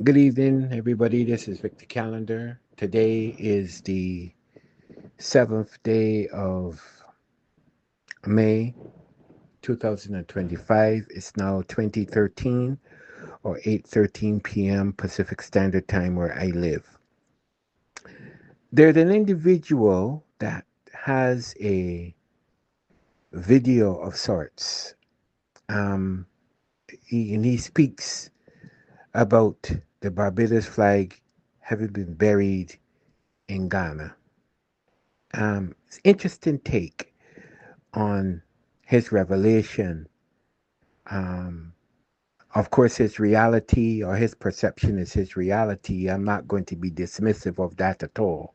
Good evening, everybody. This is Victor Callender. Today is the 7th day of May 2025. It's now 2013 or 8:13 p.m. Pacific Standard Time where I live. There's an individual that has a video of sorts. Um, and he speaks about the Barbados flag having been buried in Ghana. It's interesting take on his revelation. Um, of course, his reality or his perception is his reality. I'm not going to be dismissive of that at all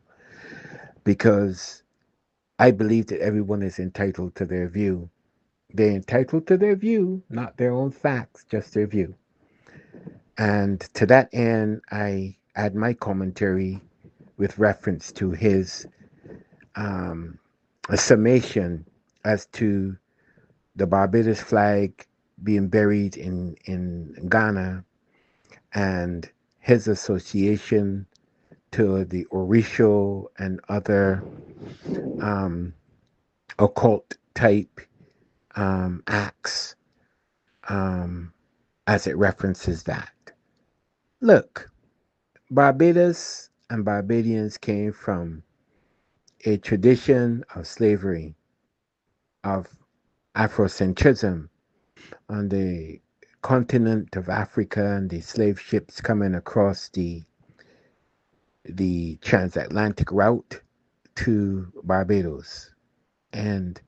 because I believe that everyone is entitled to their view. They're entitled to their view, not their own facts, just their view. And to that end, I add my commentary with reference to his um, summation as to the Barbados flag being buried in Ghana and his association to the Orisho and other um, occult type acts um, as it references that. Look, Barbados and Barbadians came from a tradition of slavery, of Afrocentrism on the continent of Africa and the slave ships coming across the transatlantic route to Barbados. And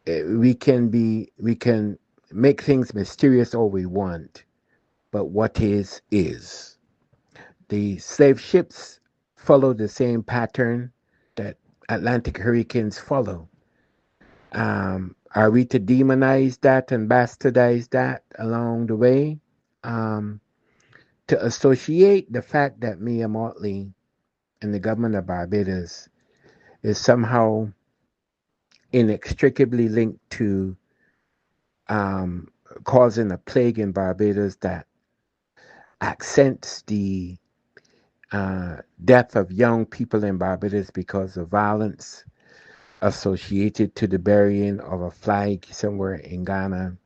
we can make things mysterious all we want, but what is. The slave ships follow the same pattern that Atlantic hurricanes follow. Are we to demonize that and bastardize that along the way? Um, to associate the fact that Mia Motley and the government of Barbados is somehow inextricably linked to um, causing a plague in Barbados that accents the death of young people in Barbados because of violence associated to the burying of a flag somewhere in Ghana.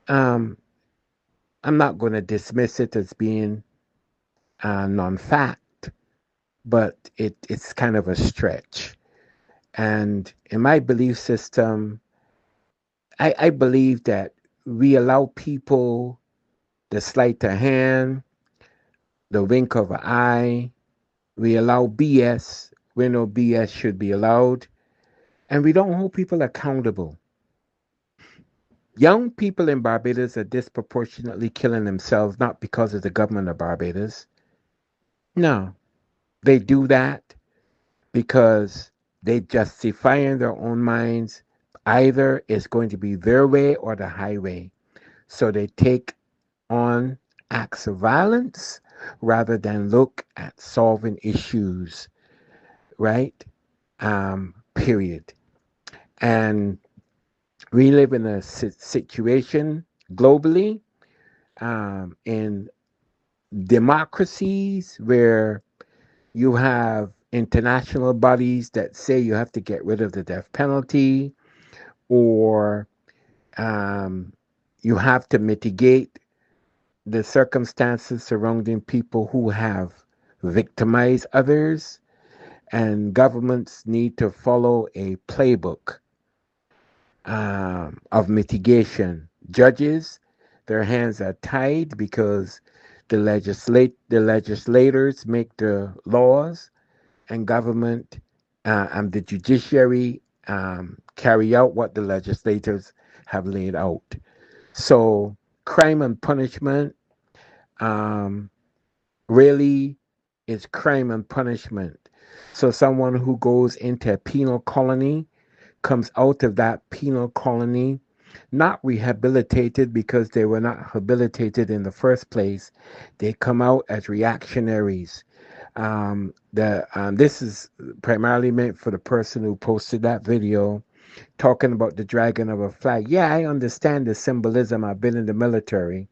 Um, I'm not going to dismiss it as being non fact, but it's kind of a stretch. And in my belief system, I believe that we allow people the sleight of hand, the wink of an eye. We allow BS when no BS should be allowed. And we don't hold people accountable. Young people in Barbados are disproportionately killing themselves not because of the government of Barbados. No, they do that because they justify in their own minds either it's going to be their way or the highway. So they take on acts of violence rather than look at solving issues, right? Period. And we live in a situation globally in democracies where you have international bodies that say you have to get rid of the death penalty or um, you have to mitigate the circumstances surrounding people who have victimized others, and governments need to follow a playbook of mitigation. Judges, their hands are tied because the legislators make the laws, and government and the judiciary carry out what the legislators have laid out. So crime and punishment um, really is crime and punishment. So someone who goes into a penal colony comes out of that penal colony not rehabilitated because they were not rehabilitated in the first place. They come out as reactionaries. This is primarily meant for the person who posted that video talking about the dragon of a flag. Yeah, I understand the symbolism. I've been in the military.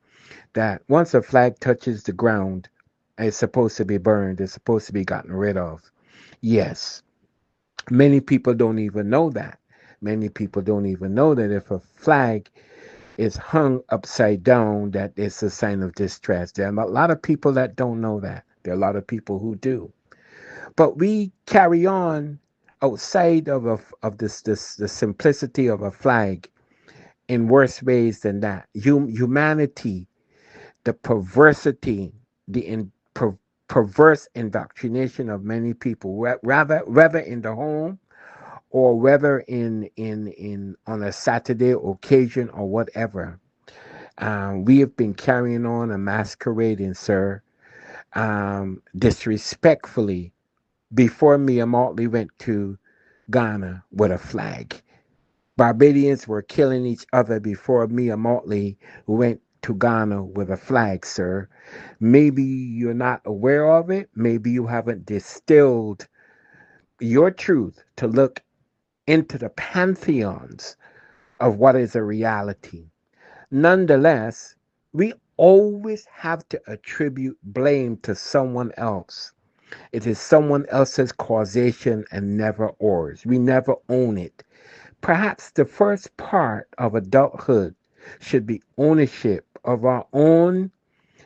that once a flag touches the ground, it's supposed to be burned, it's supposed to be gotten rid of. Yes, many people don't even know that. Many people don't even know that if a flag is hung upside down, that it's a sign of distress. There are a lot of people that don't know that. There are a lot of people who do. But we carry on outside of this the simplicity of a flag in worse ways than that. Humanity, the perversity, the perverse indoctrination of many people, whether in the home or whether in on a Saturday occasion or whatever. We have been carrying on a masquerading, sir, disrespectfully. Before me, Motley went to Ghana with a flag. Barbadians were killing each other before Mia Motley went to Ghana with a flag, sir. Maybe you're not aware of it. Maybe you haven't distilled your truth to look into the pantheons of what is a reality. Nonetheless, we always have to attribute blame to someone else. It is someone else's causation and never ours. We never own it. Perhaps the first part of adulthood should be ownership of our own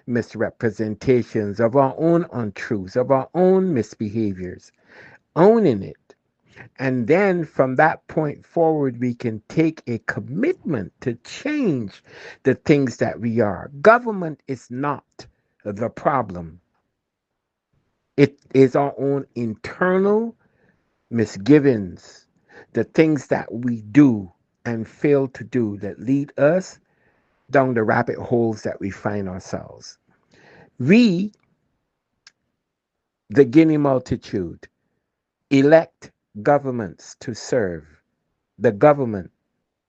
misrepresentations, of our own untruths, of our own misbehaviors, owning it. And then from that point forward, we can take a commitment to change the things that we are. Government is not the problem, it is our own internal misgivings, the things that we do and fail to do that lead us down the rabbit holes that we find ourselves. We, the Guinea multitude, elect governments to serve. The government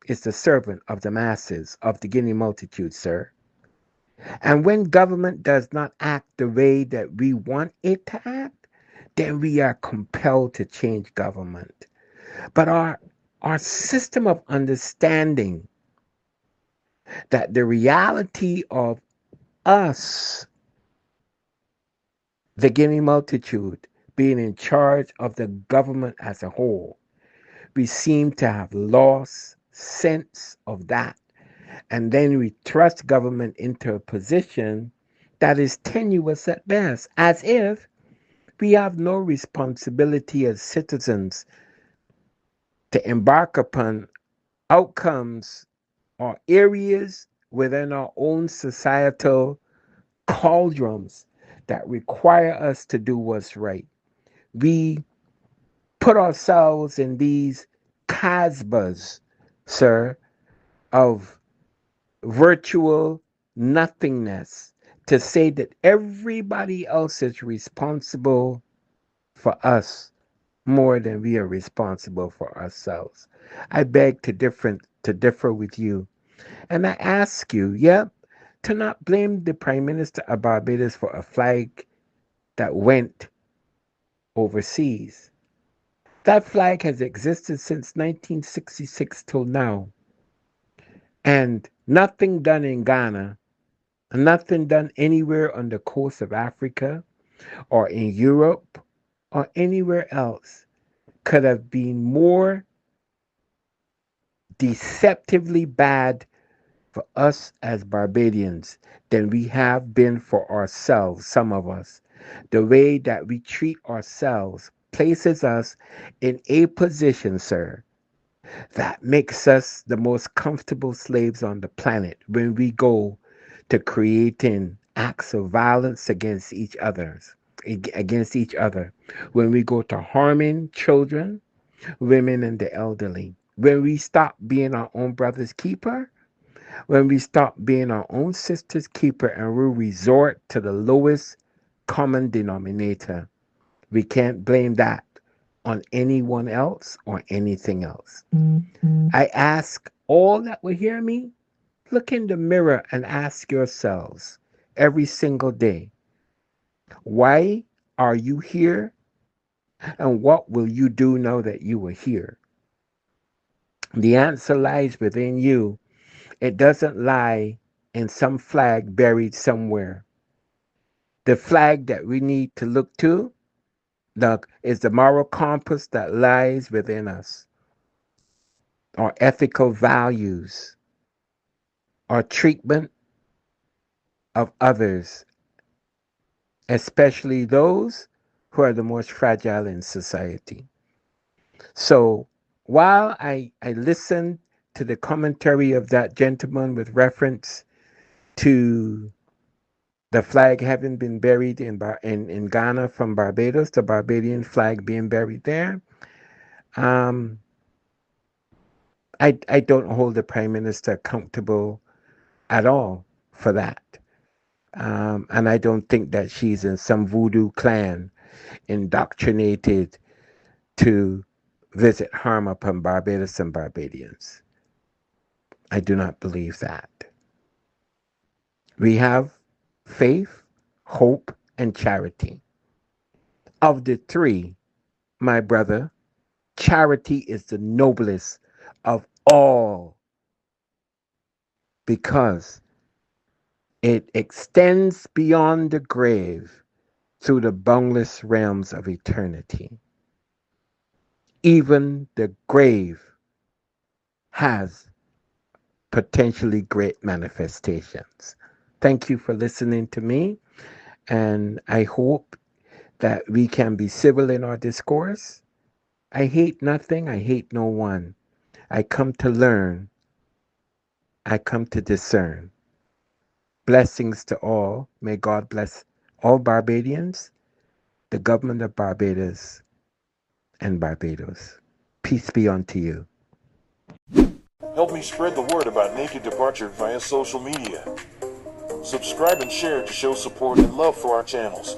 is the servant of the masses, of the Guinea multitude, sir. And when government does not act the way that we want it to act, then we are compelled to change government. But our system of understanding that the reality of us, the Guinea multitude, being in charge of the government as a whole, we seem to have lost sense of that. And then we thrust government into a position that is tenuous at best, as if we have no responsibility as citizens to embark upon outcomes or areas within our own societal cauldrons that require us to do what's right. We put ourselves in these casbahs, sir, of virtual nothingness to say that everybody else is responsible for us more than we are responsible for ourselves. I beg to differ with you. And I ask you, yep, to not blame the Prime Minister of Barbados for a flag that went overseas. That flag has existed since 1966 till now. And nothing done in Ghana, nothing done anywhere on the coast of Africa or in Europe or anywhere else could have been more deceptively bad for us as Barbadians than we have been for ourselves, some of us. The way that we treat ourselves places us in a position, sir, that makes us the most comfortable slaves on the planet when we go to creating acts of violence against each other, when we go to harming children, women, and the elderly, when we stop being our own brother's keeper, when we stop being our own sister's keeper and we resort to the lowest common denominator. We can't blame that on anyone else or anything else. I ask all that will hear me, look in the mirror and ask yourselves every single day, why are you here? And what will you do now that you are here? The answer lies within you. It doesn't lie and some flag buried somewhere. The flag that we need to look to, look, is the moral compass that lies within us, our ethical values, our treatment of others, especially those who are the most fragile in society. So while I listened to the commentary of that gentleman with reference to the flag having been buried in Ghana from Barbados, the Barbadian flag being buried there, um, I don't hold the Prime Minister accountable at all for that. And I don't think that she's in some voodoo clan indoctrinated to visit harm upon Barbados and Barbadians. I do not believe that. We have faith, hope, and charity. Of the three, my brother, charity is the noblest of all because it extends beyond the grave through the boundless realms of eternity. Even the grave has potentially great manifestations. Thank you for listening to me, and I hope that we can be civil in our discourse. I hate nothing, I hate no one. I come to learn, I come to discern. Blessings to all. May God bless all Barbadians, the government of Barbados, and Barbados. Peace be unto you. Help me spread the word about Naked Departure via social media. Subscribe and share to show support and love for our channels.